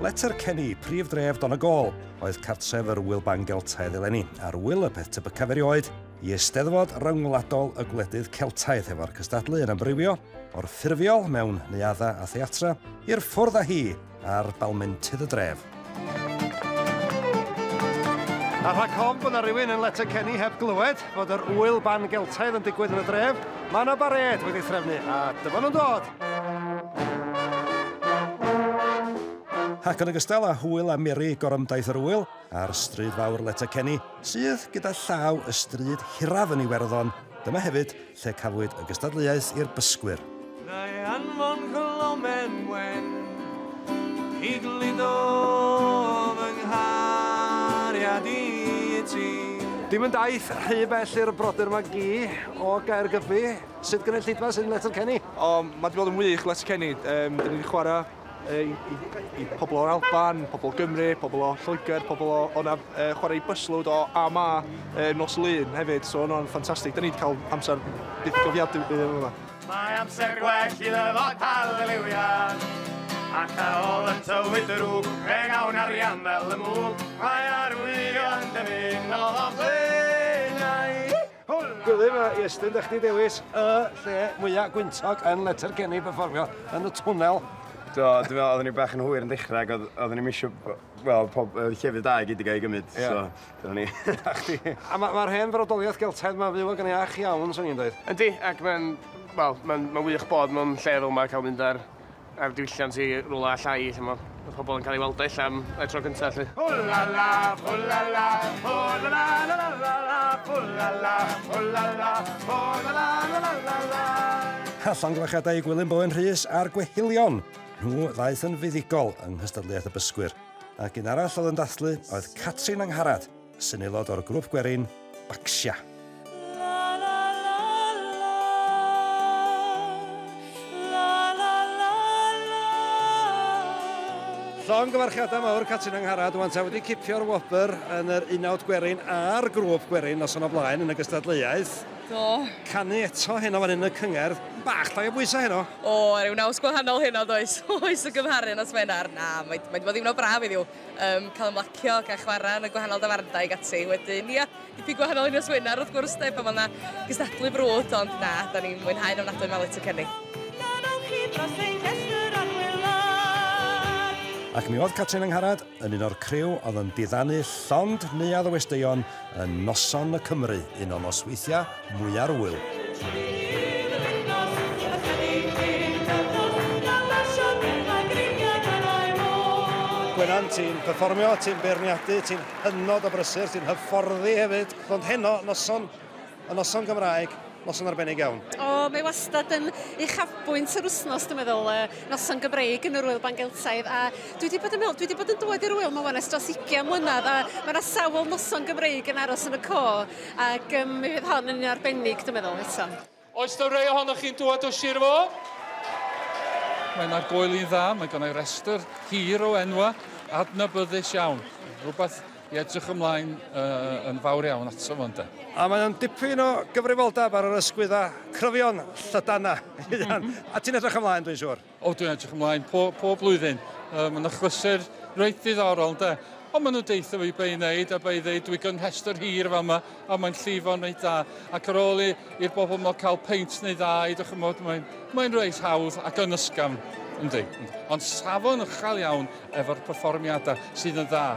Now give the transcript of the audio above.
Letterkenny, prif dref Donegal, oedd cartref yr wyl ban Geltaidd eleni, a'r wyl y peth tebycaf erioed i eisteddfod ryngwladol y gwledydd Celtaidd efo'r cystadlu yn amrywio o'r ffurfiol mewn neuadda a theatra i'r ffwrdd â hi ar balmentydd y dref. A rhag hon bod yna rhywun yn Letterkenny heb glywed fod yr wyl ban Geltaidd yn digwydd yn y dref, mae yna bared wedi threfnu, a dyma nhw'n dod. Ac yn ogystal â hwyl a miri gorymdaeth yr wyl a'r stryd fawr Letterkenny, sydd gyda llaw y stryd hiraf yn Iwerddon, dyma hefyd lle cafwyd y gystadleuaeth i'r bysgwyr. Neu anfon cylomen wen, higlydodd yng nghariad i ti. Dim yn daith rhy bell i'r brodyr yma gi o Gaergybi. Sut gynulleidfa sy'n Letterkenny? Mae wedi bod yn wych Letterkenny. Dyn ni wedi chwarae i pobl o'r Alban, pobl Gymru, pobl o Lloegr, pobl o'na chwarae i byslwd o A.M.A. Nos Lun hefyd, so yna'n ffantastig. Dyn ni wedi cael amser byth gofiadau yma. Mae amser gwell i ddefod halleluia, ac ar ôl y tywyd y rwg, fe gawn arian fel y mwg, mae arwyddion dymuno o blaenau. Gwylym a Iestyn, da chdi dewis y lle mwyaf gwyntog yn Letterkenny perfformio yn y twnnel. Dwi'n meddwl, oedden ni bach yn hwyr yn dechrau, ac oedden ni'n misio, wel, llefydd da i gyd i gael ei gymryd, so, dyna ni. A mae'r hen frodoliaeth Geltaidd yma fyw ag yn iach iawn, swn i'n dweud. Yndi, ac mae'n wych bod mewn lle fel yma cael mynd ar diwylliant i rwla llai, lle mae pobl yn cael ei weld eich am y tro cyntaf, lle. Hwlala, hwlala, hwlala, hwlala, hwlala, hwlala, hwlala, hwlala. A llongyfarchiadau i Gwilym Bowen Rhys a'r Gwehilion. Nhw ddaeth yn fuddigol yng nghystadleuaeth y bysgwyr. Ac un arall oedd yn dathlu oedd Catrin Angharad, sy'n aelod o'r grŵp gwerin Baxia. Llongyfarchiadau mawr Catrin Angharad wan ta wedi cipio'r wobr yn yr unawd gwerin a'r grŵp gwerin noson o blaen yn y gystadleuaeth. Do. Canu eto heno fan hyn y cyngerdd. Bach llai o bwysau heno. O, rhyw naws gwahanol heno does. Oes y gymharu nos Wenar. Na, mae wedi bod ddim o braf iddiw. Cael ymlacio, cael chwarae yn y gwahanol dafardau gati. Wedyn, ia, dipyn gwahanol i nos Wenar wrth gwrs de, pan yna gystadlu brwd, ond na, da ni'n mwynhau'n ofnadwy fel Letterkenny. Ac mi oedd Catrin Angharad yn un o'r criw oedd yn diddanu llond neuadd o westeion yn Noson y Cymru, un o nosweithiau mwyaf wyl. Gwenan, ti'n perfformio, ti'n beirniadu, ti'n hynod o brysur, ti'n hyfforddi hefyd. Ond heno, y noson Gymraeg, noson arbennig iawn. O, mae wastad yn uchafbwynt yr wsnos, dwi'n meddwl, noson Gymreig yn yr wyl ban Geltaidd. A dwi wedi bod yn dod i'r wyl mae wan ers dros 20 mlynedd, a mae yna sawl noson Gymreig yn aros yn y co, ac mi fydd hon yn un arbennig, dwi'n meddwl, eto. Oes da rei ohonoch chi'n dŵad o Sir Fôn? Mae yna'r goelin dda, mae gennau restr hir o enwa, adnabyddus iawn. Rhywbeth i edrych ymlaen yn fawr iawn ato fo'n de. A mae'n dipyn o gyfrifoldeb ar yr ysgwyddau cryfion llydana. A ti'n edrych ymlaen, dwi'n siŵr? O, dwi'n edrych ymlaen pob blwyddyn. Mae'n achlysur reit ddiddorol, de. Ond maen nhw deitha fi be i wneud a be i ddeud, dwi gynhestr hir fel yma, a mae'n llifo'n reit da. Ac ar ôl i'r bobl yma cael peint neu dda, i dychymod, mae'n reit hawdd ac yn ysgafn, yndi. Ond safon uchel iawn efo'r perfformiadau sydd yn dda.